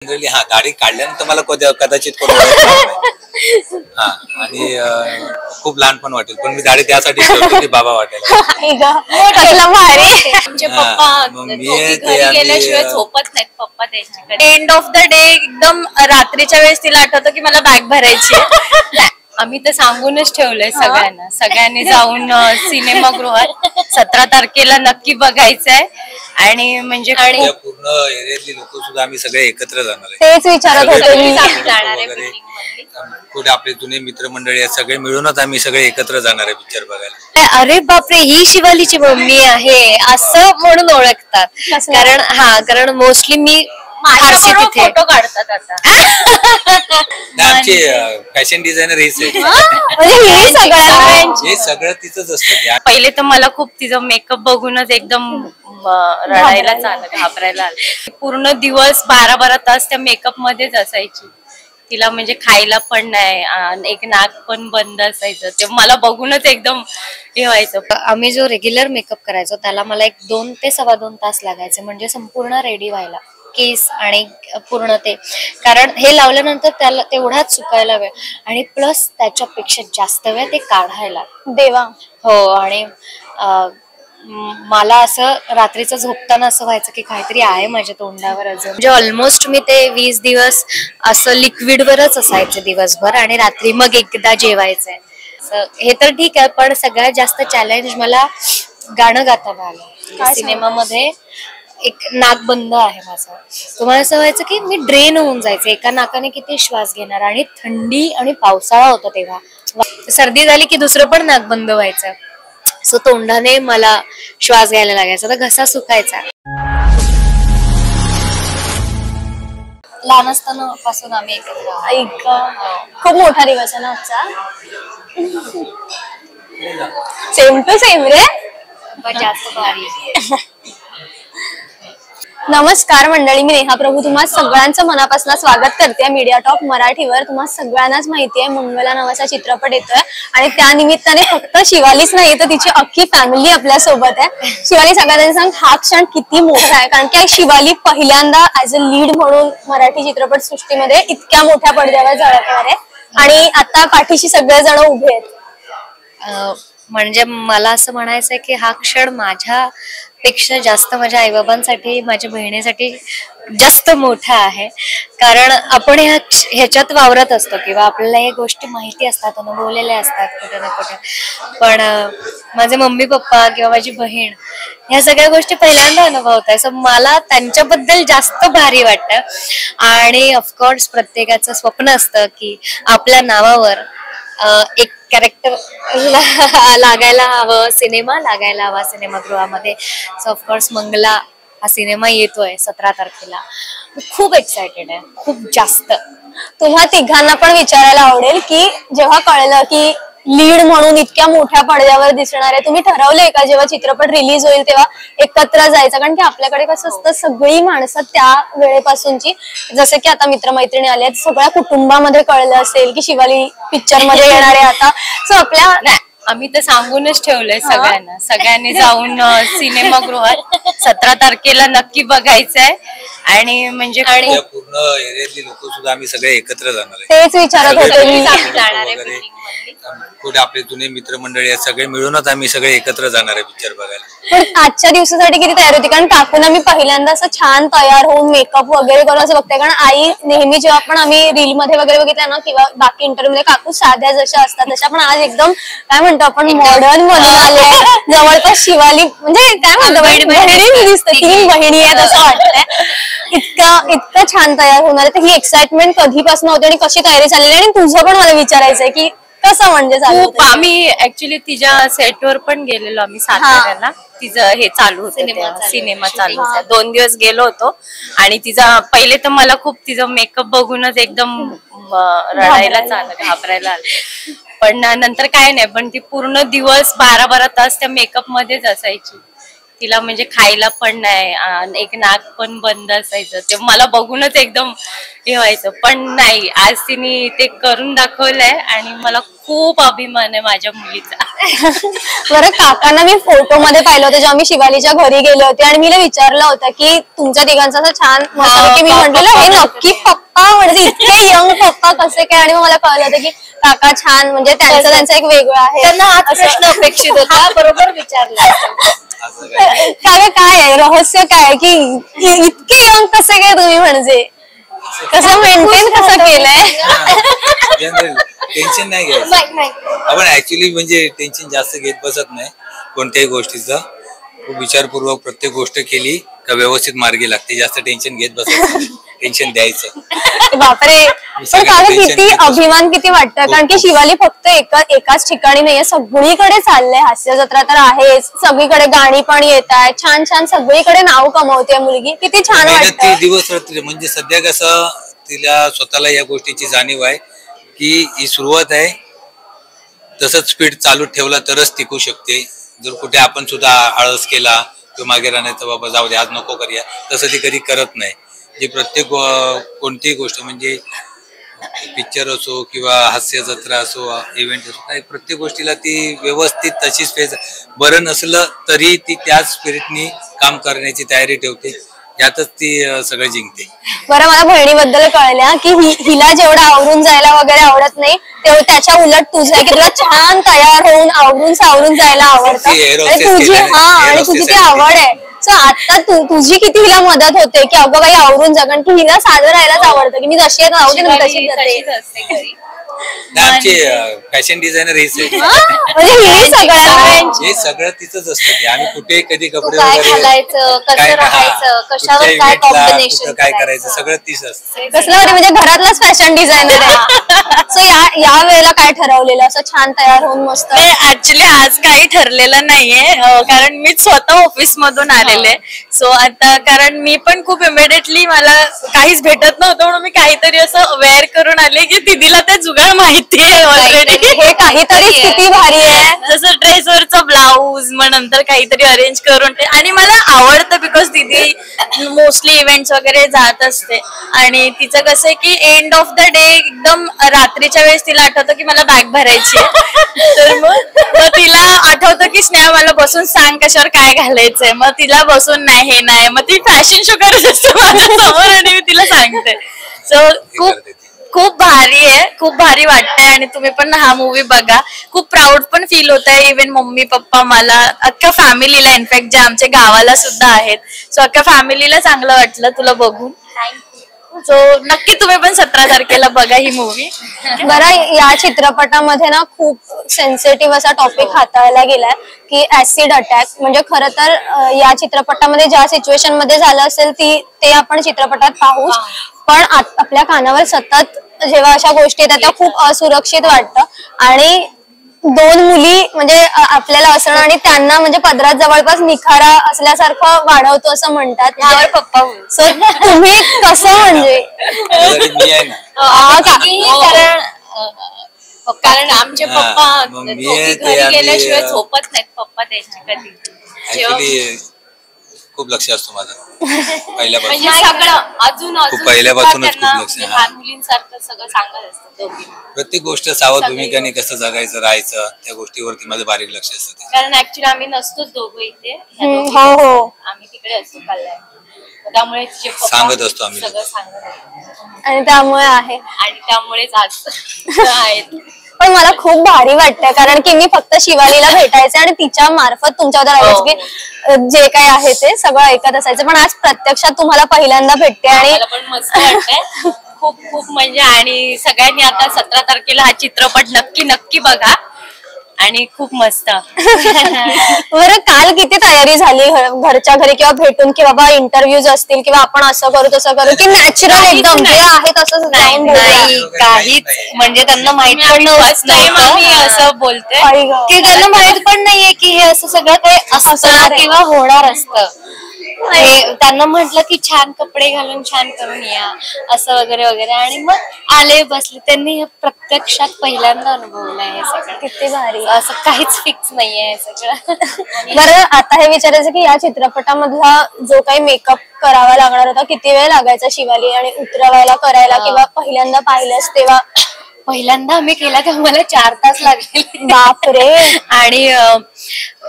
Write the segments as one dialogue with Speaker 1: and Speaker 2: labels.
Speaker 1: Generally गाडी काढल्यानंतर मला कदाचित कोणी ओळखणार नाही. खूप लहानपण वाटेल, पण मी दाढी त्यासाठी ठेवतो की बाबा वाटेल.
Speaker 2: गेल्याशिवाय झोपत नाहीत पप्पा त्यांच्याकडे. एंड ऑफ द डे एकदम रात्रीच्या वेळेस तिला आठवतं की मला बॅग भरायची. आम्ही तर सांगूनच ठेवलंय सगळ्यांना, सगळ्यांनी जाऊन सिनेमागृहात 17 तारखेला नक्की बघायचंय. आणि म्हणजे
Speaker 1: पूर्ण एरियातली लोक सुद्धा आम्ही सगळे एकत्र जाणार आहे.
Speaker 3: तेच विचारत होते मी.
Speaker 1: कुठे आपले जुने मित्रमंडळी आहेत, सगळे मिळूनच आम्ही सगळे एकत्र जाणार आहे पिक्चर बघायला.
Speaker 2: अरे बापरे, ही शिवालीची मम्मी आहे असं म्हणून ओळखतात. कारण मोस्टली मी फोटो काढतात आता.
Speaker 1: आमची फॅशन डिझायनर हेच आहे. हे सगळं तिचंच असतं.
Speaker 2: पहिले तर मला खूप तिचं मेकअप बघूनच एकदम रडायलाच आलं, घाबरायला आलं. पूर्ण दिवस 12-12 तास त्या मेकअप मध्येच असायची. तिला म्हणजे खायला पण नाही, एक नाक पण बंद असायचं. ते मला बघूनच एकदम हे व्हायचं. आम्ही जो रेग्युलर मेकअप करायचो त्याला मला 1-2 ते 2.25 तास लागायचे, म्हणजे संपूर्ण रेडी व्हायला, केस आणि पूर्ण ते. कारण हे लावल्यानंतर त्याला तेवढाच सुकायला वेळ, आणि प्लस त्याच्यापेक्षा जास्त वेळ ते काढायला.
Speaker 3: देवा.
Speaker 2: हो. आणि मला असं रात्रीचं झोपताना असं व्हायचं की काहीतरी आहे माझ्या तोंडावर अजून. म्हणजे ऑलमोस्ट मी ते 20 दिवस असं लिक्विडवरच असायचे दिवसभर, आणि रात्री मग एकदा जेवायचंय. हे तर ठीक आहे, पण सगळ्यात जास्त चॅलेंज मला गाणं गाताना आलं. सिनेमामध्ये एक नाक बंद आहे माझं. तुम्हाला असं व्हायचं की मी ड्रेन होऊन जायचं, एका नाकाने किती श्वास घेणार. आणि थंडी आणि पावसाळा होता तेव्हा, सर्दी झाली की दुसरं पण नाक बंद व्हायचं. सो तोंडाने मला श्वास घ्यायला लागायचा, तर घसा सुकायचा. लहान असताना पासून आम्ही एकत्र.
Speaker 3: खूप मोठा दिवस आहे ना आजचा. सेम टू सेम रे,
Speaker 2: पण जास्त भारी.
Speaker 3: नमस्कार मंडळी, मी नेहा प्रभू तुम्हा सगळ्यांचं मनापासून स्वागत करते मीडिया टॉक मराठीवर. तुम्हा सगळ्यांनाच माहिती आहे मंगला नावाचा चित्रपट येतोय, आणि त्या निमित्ताने फक्त शिवालीच नाही तर तिची अख्खी फॅमिली आपल्या सोबत आहे. शिवाली, सगळ्यांनी सांग हा क्षण किती मोठा आहे, कारण की शिवाली पहिल्यांदा ऍज अ लीड म्हणून मराठी चित्रपट सृष्टीमध्ये इतक्या मोठ्या पडद्यावर झळकणार आहे, आणि आता पाठीशी सगळेजण उभे आहेत.
Speaker 2: म्हणजे मला असं म्हणायचंय की हा क्षण माझ्यापेक्षा जास्त माझ्या आईबाबांसाठी, माझ्या बहिणीसाठी जास्त मोठा आहे. कारण आपण ह्याच्यात वावरत असतो किंवा आपल्याला हे गोष्टी माहिती असतात, अनुभवलेल्या असतात कुठे ना कुठे, पण माझे मम्मी पप्पा किंवा माझी बहीण ह्या सगळ्या गोष्टी पहिल्यांदा अनुभवत आहे. सो मला त्यांच्याबद्दल जास्त भारी वाटतं. आणि ऑफकोर्स प्रत्येकाचं स्वप्न असतं की आपल्या नावावर एक कॅरेक्टर लागायला हवं, सिनेमा लागायला हवा सिनेमागृहामध्ये. सो ऑफकोर्स मंगला हा सिनेमा येतोय 17 तारखेला. खूप एक्सायटेड आहे, खूप जास्त.
Speaker 3: तुम्हा तिघांना पण विचारायला आवडेल की जेव्हा कळलं की लीड म्हणून इतक्या मोठ्या पडद्यावर दिसणार आहे, तुम्ही ठरवलंय का जेव्हा चित्रपट रिलीज होईल तेव्हा एकत्र जायचं? कारण की आपल्याकडे कसं असतं, सगळी माणसं त्या वेळेपासूनची, जसं की आता मित्रमैत्रिणी आले आहेत, सगळ्या कुटुंबामध्ये कळलं असेल की शिवाली पिक्चर मध्ये येणार आहे आता. सो
Speaker 2: आम्ही तर सांगूनच ठेवलंय सगळ्यांना, सगळ्यांनी जाऊन सिनेमागृहात 17 तारखेला नक्की बघायचंय. आणि म्हणजे
Speaker 1: पूर्ण एरियातली लोक सुद्धा आम्ही सगळे एकत्र जाणार आहे.
Speaker 3: तेच विचारत होते मी.
Speaker 1: कुठे आपले जुने मित्रमंडळी आहेत, सगळे मिळूनच आम्ही सगळे एकत्र जाणार आहे पिक्चर बघायला.
Speaker 3: पण आजच्या दिवसासाठी किती तयारी होती, कारण काकूना मी पहिल्यांदा असं छान तयार होऊन मेकअप वगैरे करून असं बघते. कारण आई नेहमी जेव्हा पण आम्ही रील मध्ये वगैरे बघितलं ना किंवा बाकी इंटरव्ह्यू मध्ये, काकू साध्या जशा असतात तशा, पण आज एकदम काय म्हणतो आपण मॉडर्न म्हणून आले. जवळपास शिवाली म्हणजे काय म्हणतो बहिणी दिसते, 3 बहिणी आहेत असं वाटतंय. इतकं छान तयार होणार आहे. तर ही एक्साइटमेंट कधीपासून होती आणि कशी तयारी झालेली? आणि तुझं पण मला विचारायचंय की कसं म्हणजे
Speaker 2: खूप. आम्ही ऍक्च्युली तिच्या सेटवर पण गेलेलो आम्ही साताऱ्याला. तिचं हे चालू होतं, सिनेमा चालू होता. 2 दिवस गेलो होतो. आणि तिचा पहिले तर मला खूप तिचं मेकअप बघूनच एकदम रडायलाच आलं, घाबरायला आलं. पण नंतर काय नाही, पण ती पूर्ण दिवस 12-12 तास त्या मेकअप मध्येच असायची. तिला म्हणजे खायला पण नाही, एक नाक पण बंद असायचं. ते मला बघूनच एकदम हे व्हायचं. पण नाही, आज तिने ते करून दाखवलंय आणि मला खूप अभिमान आहे माझ्या मुलीचा.
Speaker 3: बरं, काकांना मी फोटो मध्ये पाहिलं होतं जेव्हा मी शिवालीच्या घरी गेले होते आणि मी विचारलं होतं की तुमच्या तिघांचा असं छान मस्त की मी म्हटलेलं हे नक्की पप्पा म्हणजे इतके यंग पप्पा कसे काय, आणि मग मला कळलं होतं की काका छान म्हणजे त्यांचं एक वेगळं आहे.
Speaker 2: त्यांना हा प्रश्न अपेक्षित होता, बरोबर विचारला.
Speaker 3: काय आहे रहस्य, काय की इतके यंग कसे काय तुम्ही, म्हणजे कसं मेंटेन कसं केलंय?
Speaker 1: टेन्शन नाही घ्यायचं आपण, ऍक्च्युली म्हणजे टेन्शन जास्त घेत बसत नाही कोणत्याही गोष्टीचं. खूप विचारपूर्वक प्रत्येक गोष्ट केली का व्यवस्थित मार्गी लागते. जास्त टेन्शन घेत बसत टेन्शन द्यायचं.
Speaker 3: बापरे, पण काका किती अभिमान किती वाटतं, कारण की शिवाली फक्त एकाच ठिकाणी नाहीये, सगळीकडे चाललंय. हास्य जत्रा तर आहे, सगळीकडे गाणी पण येत आहे, छान छान सगळीकडे नाव कमवते मुलगी, किती छान वाटतं.
Speaker 1: दिवस रात्री म्हणजे सध्या कसं तिला स्वतःला या गोष्टीची जाणीव आहे की ही सुरुवात आहे, तसंच स्पीड चालू ठेवला तरच टिकू शकते. जर कुठे आपण सुद्धा आळस केला किंवा मागे राहण्याचं बाबा जाऊ दे आज नको करूया, तसं ती कधी करत नाही. जी प्रत्येक कोणतीही गोष्ट म्हणजे पिक्चर असो किंवा हास्य जत्रा असो, इव्हेंट असो, प्रत्येक गोष्टीला ती व्यवस्थित तशीच फेज, बरं नसलं तरी ती त्याच स्पिरिटनी काम करण्याची तयारी ठेवते. यातच ती सगळं जिंकते.
Speaker 3: बरं, मला बहिणीबद्दल कळल्या की हिला जेवढं आवरून जायला वगैरे आवडत नाही तेवढं त्याच्या उलट तुझं आहे की तुला छान तयार होऊन आवरून सावरून जायला आवडतं. तुझी आणि तुझी ती आवड आहे. सो आता तुझी किती हिला मदत होते की अगं बाई आवरून जा, कारण की हिला साधं राहायलाच आवडतं की मी जशी आहे ना मी तशी
Speaker 1: आमची फॅशन डिझायनर हेच आहे.
Speaker 3: म्हणजे
Speaker 1: हे सगळं तिचंच असतं की आम्ही कुठे कधी कपडे
Speaker 2: काय घालायचं, कसं राहायचं, कशावर काय कॉम्बिनेशन
Speaker 1: काय करायचं सगळं तीच असतं.
Speaker 3: कसलं म्हणजे घरातलाच फॅशन डिझायनर आहे. सो या वेळेला काय ठरवलेलं असं छान तयार होऊन मस्त?
Speaker 4: ऍक्च्युली आज काही ठरलेलं नाहीये, कारण मी स्वतः ऑफिस मधून आलेले. सो आता कारण मी पण खूप इमिडिएटली मला काहीच भेटत नव्हतं म्हणून मी काहीतरी असं वेअर करून आले की दीदीला ते जुगाड माहिती आहे ऑलरेडी.
Speaker 3: हे काहीतरी किती भारी आहे.
Speaker 4: जसं ड्रेसवरचं ब्लाऊज, मग नंतर काहीतरी अरेंज करून ते, आणि मला आवडतं बिकॉज दीदी मोस्टली इव्हेंट्स वगैरे जात असते आणि तिचं कसं आहे की एंड ऑफ द डे एकदम रात्रीच्या वेळेस तिला आठवतं की मला बॅग भरायची तर मग तिला आठवतं की स्नेहा मला बसून सांग कशावर काय घालायचंय, मग तिला बसून नाही मग ती फॅशन शो करत असते माझ्या समोर आणि मी तिला सांगते. सो खूप भारी आहे, खूप भारी वाटतंय आणि तुम्ही पण हा मूवी बघा. खूप प्राऊड पण फील होत आहे, इव्हन मम्मी पप्पा मला, अख्ख्या फॅमिलीला, इनफॅक्ट जे आमच्या गावाला सुद्धा आहेत. सो अख्ख्या फॅमिलीला चांगलं वाटलं तुला बघून. सो नक्की तुम्ही पण 17 तारखेला बघा ही मूवी.
Speaker 3: बरं, या चित्रपटामध्ये ना खूप सेन्सिटिव्ह असा टॉपिक हाताळला गेलाय की ऍसिड अटॅक. म्हणजे खरं तर या चित्रपटामध्ये ज्या सिच्युएशन मध्ये झालं असेल ते आपण चित्रपटात पाहूच, पण आपल्या कानावर सतत जेव्हा अशा गोष्टी येतात त्या खूप असुरक्षित वाटतं. आणि 2 मुली म्हणजे आपल्याला असणं आणि त्यांना म्हणजे पदरात जवळपास निखारा असल्यासारखं वाढवतो असं म्हणतात.
Speaker 2: यावर पप्पा
Speaker 3: सो तुम्ही कसं म्हणजे
Speaker 2: कारण आमचे पप्पा घरी गेल्याशिवाय झोपत नाहीत. पप्पा त्यांची कधी
Speaker 1: खूप लक्ष असतो माझं पहिल्यापासून,
Speaker 2: म्हणजे सगळं अजून
Speaker 1: पहिल्यापासूनच खूप लक्ष.
Speaker 2: लहान मुलींसारखं सगळं सांगत असतं दोघी.
Speaker 1: प्रत्येक गोष्ट सावध भूमिकेने कसं जगायचं राहायचं त्या गोष्टीवरती माझं बारीक लक्ष असतं.
Speaker 2: कारण ऍक्च्युली आम्ही नसतोच दोघं इथे,
Speaker 3: हो
Speaker 2: आम्ही तिकडे असतो कल्याण, त्यामुळे
Speaker 1: सांगत असतो आम्ही
Speaker 2: सगळं सांगत असतो
Speaker 3: आणि त्यामुळे आहे
Speaker 2: आणि त्यामुळेच आज आहेत.
Speaker 3: पण मला खूप भारी वाटतंय कारण की मी फक्त शिवालीला भेटायचे आणि तिच्या मार्फत तुमच्यावर राहायचं की जे काही आहे ते सगळं ऐकत असायचं, पण आज प्रत्यक्षात तुम्हाला पहिल्यांदा भेटते आणि
Speaker 2: पण मस्त वाटतंय खूप खूप म्हणजे. आणि सगळ्यांनी आता 17 तारखेला हा चित्रपट नक्की बघा आणि खूप मस्त.
Speaker 3: बरं, काल किती तयारी झाली घरच्या घरी किंवा भेटून की बाबा इंटरव्ह्यूज असतील किंवा आपण असं करू की नॅचरल एकदम जे आहे तसंच जाऊन
Speaker 2: नाही काहीच, म्हणजे त्यांना माहित पण नव्हतं. मी असं बोलते की त्यांना माहित पण नाहीये की हे असं सगळं काही असतं किंवा होणार असतं. त्यांना म्हटलं की छान कपडे घालून छान करून या असं वगैरे वगैरे, आणि मग आले बसले. त्यांनी प्रत्यक्षात पहिल्यांदा अनुभवलंय हे सगळं.
Speaker 3: किती भारी.
Speaker 2: असं काहीच फिक्स नाहीये हे सगळं.
Speaker 3: बरं, आता हे विचारायचं की या चित्रपटामधला जो काही मेकअप करावा लागणार होता किती वेळ लागायचा शिवाली आणि उतरवायला करायला, किंवा पहिल्यांदा पाहिलंस तेव्हा
Speaker 2: पहिल्यांदा आम्ही केला तेव्हा मला 4 तास लागले.
Speaker 3: बापरे.
Speaker 2: आणि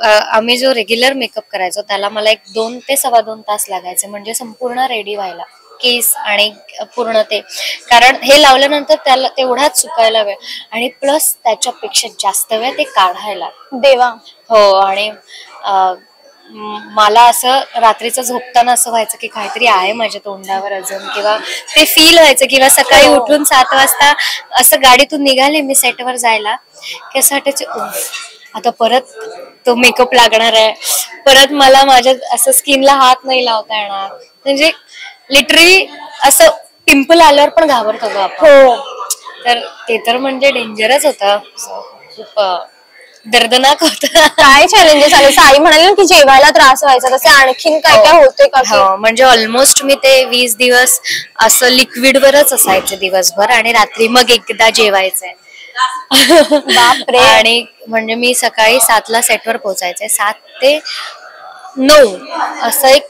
Speaker 2: आम्ही जो रेग्युलर मेकअप करायचो त्याला मला 2 ते 2.25 तास लागायचे, म्हणजे संपूर्ण रेडी व्हायला, केस आणि पूर्ण ते. कारण हे लावल्यानंतर त्याला तेवढाच सुकायला वेळ आणि प्लस त्याच्यापेक्षा जास्त वेळ ते काढायला.
Speaker 3: देवा.
Speaker 2: हो. आणि मला असं रात्रीचं झोपताना असं व्हायचं की काहीतरी आहे माझ्या तोंडावर अजून, किंवा ते फील व्हायचं, किंवा सकाळी उठून 7 वाजता असं गाडीतून निघाले मी सेटवर जायला की असं वाटायचं आता परत तो मेकअप लागणार आहे, परत मला माझ्या असं स्किनला हात नाही लावता येणार. म्हणजे लिटरली असं पिंपल आल्यावर पण घाबरतो ग आपण.
Speaker 3: हो.
Speaker 2: तर ते तर म्हणजे डेंजरच होतं, खूप दर्दनाक होत.
Speaker 3: काय चॅलेंजेस आले? आई म्हणाले की जेवायला त्रास व्हायचा, तसे आणखीन काय काय होते का?
Speaker 2: हो, म्हणजे ऑलमोस्ट मी ते 20 दिवस असं लिक्विड वरच असायचे दिवसभर आणि रात्री मग एकदा जेवायचंय.
Speaker 3: बापरे.
Speaker 2: आणि म्हणजे मी सकाळी 7ला सेटवर पोहोचायचे, 7 ते 9 असं एक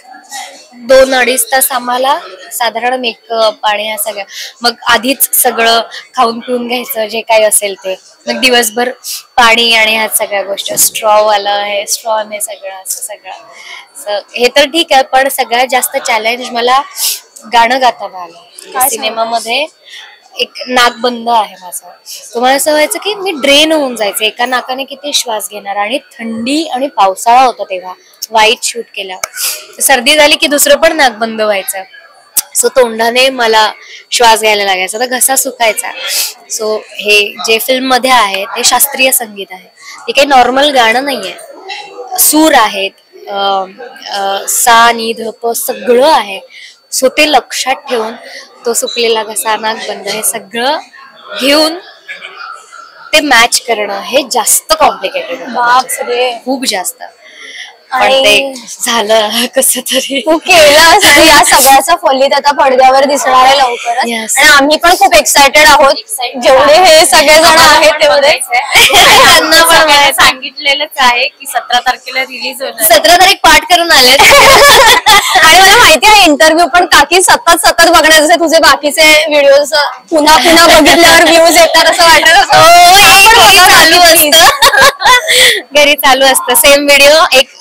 Speaker 2: 2-2.5 तास आम्हाला साधारण मेकअप आणि ह्या सगळ्या. मग आधीच सगळं खाऊन पिऊन घ्यायचं जे काही असेल ते, मग दिवसभर पाणी आणि ह्या सगळ्या गोष्टी, स्ट्रॉ वाला हे स्ट्रॉने सगळं असं सगळं. हे तर ठीक आहे, पण सगळ्यात जास्त चॅलेंज मला गाणं गाताना आलं. सिनेमामध्ये एक नाक बंद आहे माझं, तुम्हाला असं व्हायचं की मी ड्रेन होऊन जायचं, एका नाकाने किती श्वास घेणार. आणि थंडी आणि पावसाळा होता तेव्हा, वाईट शूट केल्यावर सर्दी झाली की दुसरं पण नाक बंद व्हायचं. सो तोंडाने मला श्वास घ्यायला लागायचा, तर घसा सुकायचा. सो हे जे फिल्म मध्ये आहे ते शास्त्रीय संगीत आहे, ते काही नॉर्मल गाणं नाहीये. सूर आहेत, सा नी ध प सगळं आहे. सो ते लक्षात ठेवून तो सुकलेला घसा, नाक बंद, हे सगळं घेऊन ते मॅच करणं हे जास्त कॉम्प्लिकेटेड होतं, खूप जास्त. पण ते झालं कसं तरी.
Speaker 3: तू केलं आणि या सगळ्याचा फलित आता पडद्यावर दिसणार आहे लवकरच. आणि आम्ही पण खूप एक्सायटेड आहोत, जेवढे हे सगळेजण आहेत तेवढे.
Speaker 4: सांगितलेलंच आहे की 17 तारखेला रिलीज होणार.
Speaker 2: 17 तारीख पाठ करून आले.
Speaker 3: आणि मला माहिती आहे इंटरव्ह्यू पण काकी सतत बघण्याचं, जसे तुझे बाकीचे व्हिडिओज पुन्हा बघितल्यावर व्ह्यूज येतात असं वाटत.
Speaker 2: चालू असतं घरी, चालू असतं सेम व्हिडिओ, एक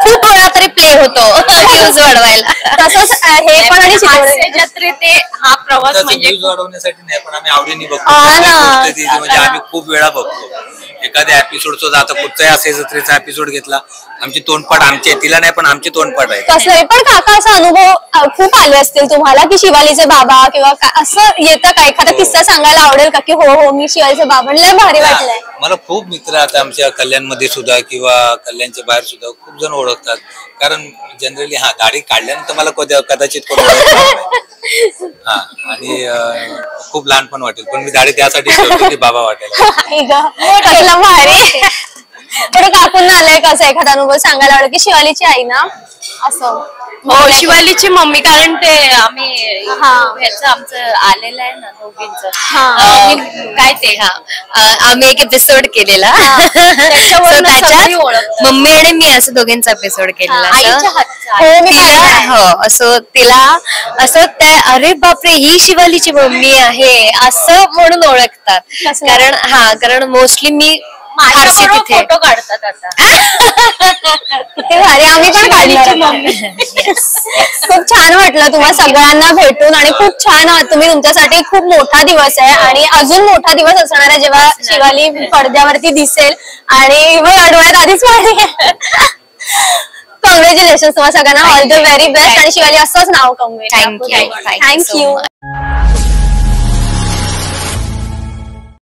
Speaker 2: खूप वेळा तरी प्ले होतो व्ह्यूज वाढवायला.
Speaker 3: तसंच हे पण. आणि
Speaker 4: जत्रे ते हा प्रवास म्हणजे
Speaker 1: वाढवण्यासाठी नाही, पण आम्ही आवडीने बघतो. म्हणजे आम्ही खूप वेळा बघतो एखाद्या एपिसोडचा. आता कुठचाही असे जत्रेचा एपिसोड घेतला, आमची तोंडपाठ आमची आहे, तिला नाही पण आमची तोंडपाठ आहे.
Speaker 3: कसं पण काका असा अनुभव खूप आले असतील तुम्हाला की शिवालीचे बाबा किंवा असं येतं का? एखादा किस्सा सांगायला आवडेल का की हो मी शिवालीचे बाबा, लय भारी वाटलंय.
Speaker 1: मला खूप मित्र आता आमच्या कल्याणमध्ये सुद्धा किंवा कल्याणच्या बाहेर सुद्धा खूप जण ओळखतात. कारण जनरली गाडी काढल्यानंतर मला कदाचित हा, आणि खूप लहानपण वाटेल, पण मी दाढी त्यासाठी ठेवतो की बाबा वाटेल.
Speaker 3: भारी. पण काकूंना आलाय कसं एखादा अनुभव सांगायला आवडेल की शिवालीची आई ना असं?
Speaker 4: हो, शिवालीची मम्मी. कारण ते आम्ही ह्याचं आमचं आलेलं आहे ना दोघींचं, काय ते
Speaker 2: आम्ही एक एपिसोड केलेला, मम्मी आणि मी असं दोघींचा एपिसोड केलेला. हो, असं तिला असं त्या अरे बापरे ही शिवालीची मम्मी आहे असं म्हणून ओळखतात. कारण मोस्टली मी
Speaker 4: फोटो काढतात आता.
Speaker 3: भारी. आम्ही पण काढणार. खूप छान वाटलं तुम्हा सगळ्यांना भेटून आणि खूप छान. तुम्ही तुमच्यासाठी खूप मोठा दिवस आहे आणि अजून मोठा दिवस असणार आहे जेव्हा शिवाली पडद्यावरती दिसेल. आणि मग डोळ्यात आधीच पाणी. कॉंग्रॅच्युलेशन तुम्हाला सगळ्यांना, ऑल द व्हेरी बेस्ट. आणि शिवाली असंच नाव कमवेल.
Speaker 2: थँक्यू.
Speaker 3: थँक्यू.